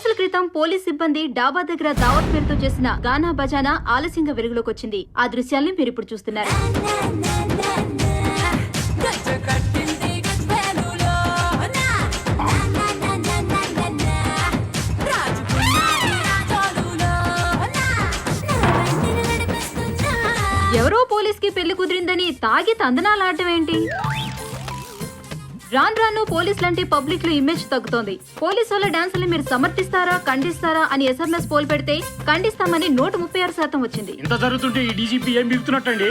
రోజుల క్రితం పోలీస్ సిబ్బంది డాబా దగ్గర దావత్ పేరుతో చేసిన గానా బజానా ఆలస్యంగా వెలుగులోకి వచ్చింది. ఆ దృశ్యాల్ని మీరు ఇప్పుడు చూస్తున్నారు. ఎవరో పోలీస్ కి పెళ్లి కుదిరిందని తాగి తందనాలాడటం ఏంటి? రాను రాను పోలీసులంటే పబ్లిక్ లో ఇమేజ్ తగ్గుతోంది. పోలీసు వాళ్ళ డాన్సులు మీరు సమర్థిస్తారా ఖండిస్తారా అని SMS పోల్ పెడితే ఖండిస్తామని 136% వచ్చింది. ఇంత జరుగుతుంటే ఈ డీజీపీ ఏం బిగుతున్నట్టండి?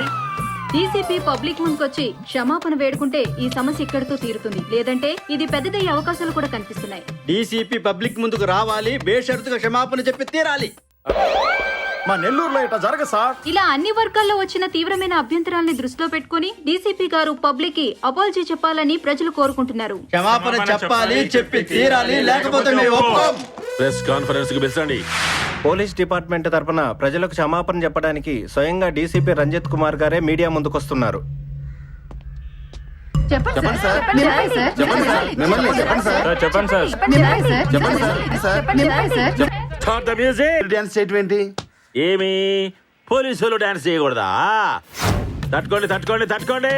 డీసీపీ పబ్లిక్ ముందుకొచ్చి క్షమాపణ వేడుకుంటే ఈ సమస్య ఇక్కడితో తీరుతుంది. లేదంటే ఇది పెద్దదయ్యే అవకాశాలు కూడా కనిపిస్తున్నాయి. డీసీపీ పబ్లిక్ ముందుకు రావాలి, బేషరతుగా క్షమాపణ చెప్పి తీరాలి. మా నెల్లూరులో ఇట్లా జరగ సార్. ఇలా అన్ని వర్గాల్లో వచ్చిన తీవ్రమైన అభ్యంతరాల్ని దృష్టిలో పెట్టుకుని డీసీపీ గారు పబ్లిక్ కి అపాలజీ చెప్పాలని ప్రజలు కోరుకుంటున్నారు. క్షమాపణ చెప్పాలి, చెప్పి తీరాలి, లేకపోతే మేము ఒప్పుకోం. ప్రెస్ కాన్ఫరెన్స్ కి పిలిచండి. పోలీస్ డిపార్ట్మెంట్ తరపున ప్రజలకు క్షమాపణ చెప్పడానికి స్వయంగా డీసీపీ రంజిత్ కుమార్ గారే మీడియా ముందుకొస్తున్నారు. చెప్పండి sir. Start the music. Dance చేయటం ఏమి పోలీసులు డాన్స్ చేయకూడదా? తట్టుకోండి తట్టుకోండి తట్టుకోండి.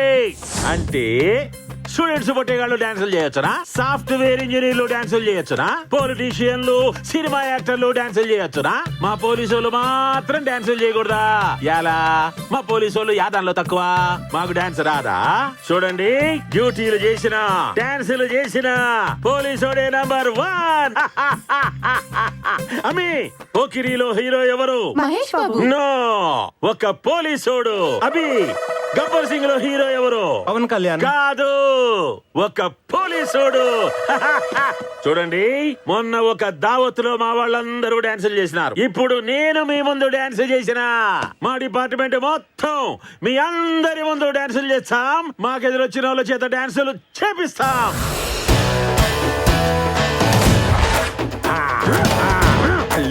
అంటే స్టూడెంట్స్ పొట్టేగాళ్ళు డాన్సులు చేయొచ్చునా? సాఫ్ట్వేర్ ఇంజనీర్లు డాన్సులు చేయొచ్చునా? పొలిటీషియన్లు సినిమా యాక్టర్లు డాన్సులు చేయొచ్చునా? మా పోలీసులు మాత్రం డాన్సులు చేయకూడదా? ఎలా? మా పోలీసులు యాదాల్లో తక్కువ, మాకు డాన్స్ రాదా? చూడండి, డ్యూటీలు చేసిన డాన్సులు చేసిన పోలీసుడే నంబర్ 1. అమ్మి పోకిరిలో హీరో ఎవరు? మహేష్ బాబు. నో, ఒక పోలీసోడు. అభి గబ్బర్ సింగ్ లో హీరో ఎవరు? పవన్ కళ్యాణ్. కాదు, ఒక పోలీసోడు. చూడండి, మొన్న ఒక దావత్ లో మా వాళ్ళందరూ డాన్సులు చేసినారు. ఇప్పుడు నేను మీ ముందు డాన్స్ చేసిన. మా డిపార్ట్మెంట్ మొత్తం మీ అందరి ముందు డాన్సులు చేస్తాం. మాకెదురొచ్చిన వాళ్ళ చేత డాన్సులు చేపిస్తాం.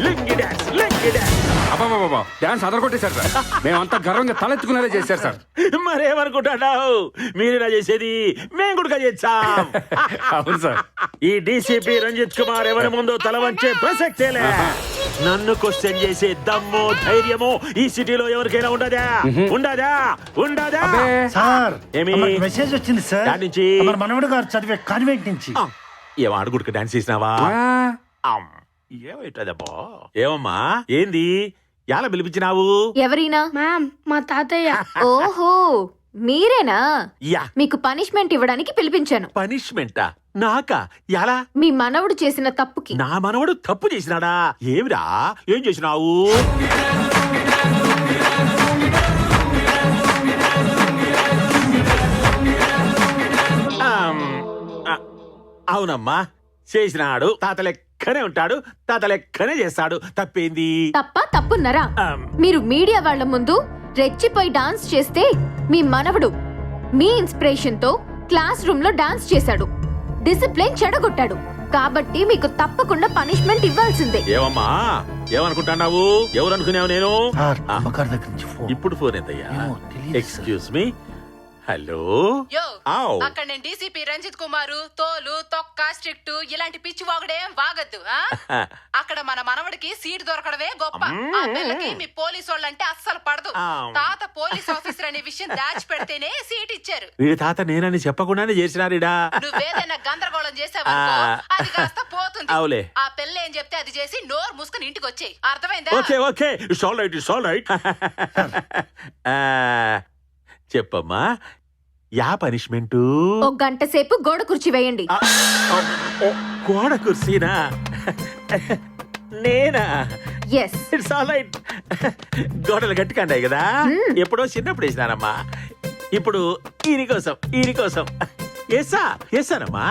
Lungi dance, lungi dance. అబ్బాబా డాన్స్ అదరగొట్టేశారు సార్. మేమంతా గర్వంగా తలెత్తుకునేలా చేశారు సార్. మరేమనుకుంటున్నావు? మీరేనా చేసేది? మేము కూడా చేస్తాం. అవును సార్. ఈ డీసీపీ రంజిత్ కుమార్ ఎవరి ముందు తల వంచే ప్రసక్తేలే. నన్ను క్వశ్చన్ చేసే దమ్ము ధైర్యము ఈ సిటీలో ఎవరికైనా ఉండదా? ఉండదా? ఉండదా? సార్ ఏమి మెసేజ్ వచ్చింది సార్. దాని నుంచి మన మనవడు గారు చదివే కాన్వెంట్ నుంచి. ఏం ఆడుగుడికి డాన్స్ చేసినావా? ఏమైతుందబ్బా? ఏమమ్మా, ఏంది ఎలా పిలిపించినావు? ఎవరైనా మ్యామ్ మా తాతయ్య. ఓహో, మీరేనా? యా. మీకు పనిష్మెంట్ ఇవ్వడానికి పిలిపించాను. పనిష్మెంటా? నాకా? ఎలా? మీ మనవడు చేసిన తప్పుకి. నా మనవడు తప్పు చేసినాడా? ఏమిరా? ఏం చేసినావు? అవునమ్మా, చేసినాడు. తాత లెక్కనే ఉంటాడు, తాత లెక్కనే చేస్తాడు. తప్పేంది? తప్పున్నారా? మీరు మీడియా వాళ్ళ ముందు రెచ్చిపోయి డాన్స్ చేస్తే మీ మనవడు మీ ఇన్స్పిరేషన్ తో క్లాస్ రూమ్ లో డాన్స్ చేశాడు, డిసిప్లిన్ చెడగొట్టాడు. కాబట్టి మీకు తప్పకుండా పనిష్మెంట్ ఇవ్వాల్సిందే. ఏమమ్మా, ఏమనుకుంటున్నావు? ఎవరు అనుకున్నావు? నేను సార్ అమ్మగారి దగ్గర నుంచి ఫోన్. ఇప్పుడు ఫోన్ ఎంతయ్యా? ఏమో తెలీదు ఎక్స్క్యూజ్ మీ. హలో. యో, ఆవ్. అక్కడ నేను డీసీపీ రంజిత్ కుమారు తోలు తొక్క స్ట్రిక్ట్ ఇలాంటి పిచ్చి వాగుడేం వాగద్దు. అక్కడ మన మనవడికి సీట్ దొరకడమే గొప్ప. ఆ పిల్లకి మీ పోలీసు వాళ్ళంటే అస్సలు పడదు. తాత పోలీస్ ఆఫీసర్ అనే విషయం దాచి పెడితేనే సీట్ ఇచ్చారు. వీడి తాత నేనని చెప్పకుండానే చేసినారిడా. నువ్వేదైనా గందరగోళం చేసావనుకో అది కాస్త పోతుంది. అవులే. ఆ పిల్ల ఏం చెప్తే అది చేసి నోరు మూసుకుని ఇంటికి వచ్చేయి. అర్థమైందా? Okay okay, it's all right, it's all right. చెప్పమ్మా, యా పనిష్మెంటు? ఒక గంట సేపు గోడ కుర్చీ వేయండి. గోడ కుర్సీనా? నేనా? ఎస్. It's all right. గోడలు గట్టికండాయి కదా, ఎప్పుడో చిన్నప్పుడు వేసినానమ్మా. ఇప్పుడు ఈయన కోసం వేసానమ్మా.